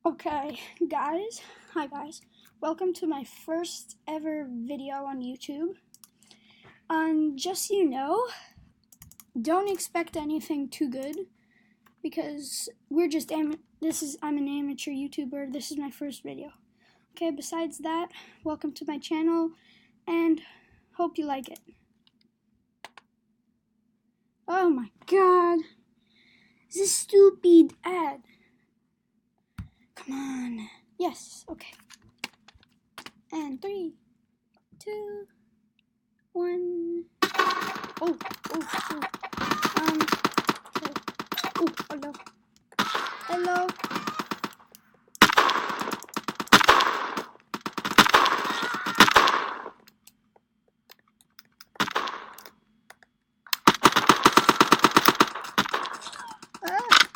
Okay, guys. Hi, guys. Welcome to my first ever video on YouTube. Just so you know, don't expect anything too good because we're just I'm an amateur YouTuber. This is my first video. Okay, besides that, welcome to my channel and hope you like it. Oh my god. This stupid ad. Come on. Yes, okay. And 3, 2, 1. Oh. Hello. Hello.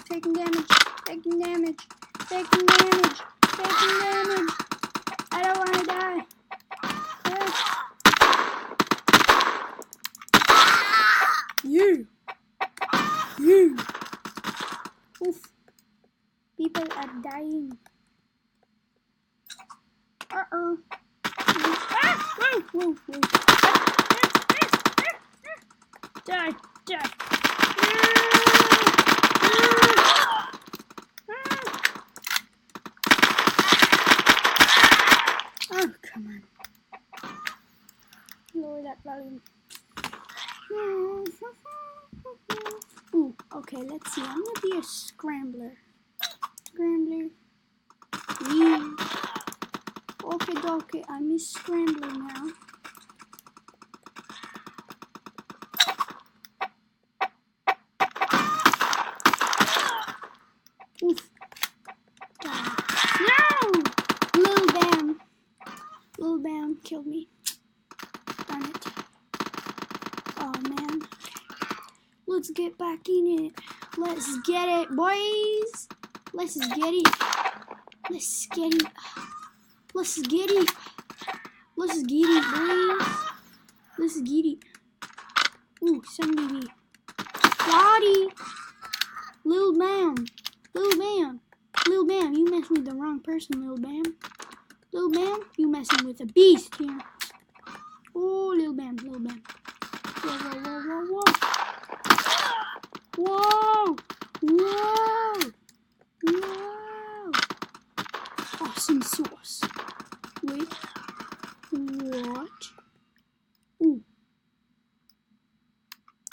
Taking damage. I don't want to die. You. Oof. People are dying. Uh-oh. Whoa. Die. Oh, come on. Lower that volume. Ooh, okay, let's see. I'm gonna be a scrambler. Yeah. Okay, I'm a scrambler now. Oof. No! Lil Bam killed me. Darn it. Oh man. Let's get back in it. Let's get it, boys. Let's get it, boys. Let's get it. Ooh, somebody. Body. Lil Bam, you messing with the wrong person, Lil Bam. Lil Bam, you messing with a beast here. Oh, Lil Bam. Whoa. Awesome sauce. Wait. What? Ooh.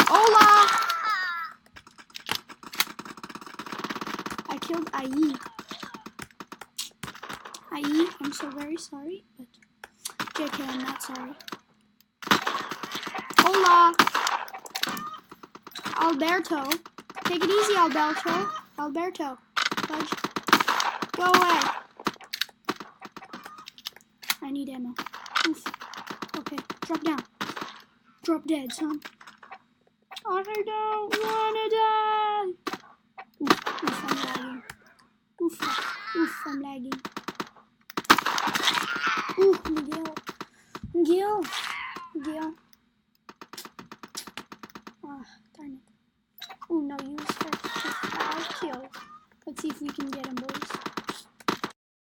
Hola! I killed IE. I'm so very sorry, but JK, I'm not sorry. Hola! Alberto. Take it easy, Alberto. Fudge. Go away. I need ammo. Oof. Okay, drop down. Drop dead, son. I don't wanna die. Oof, I'm lagging. Oof, I'm lagging. Ooh, Miguel.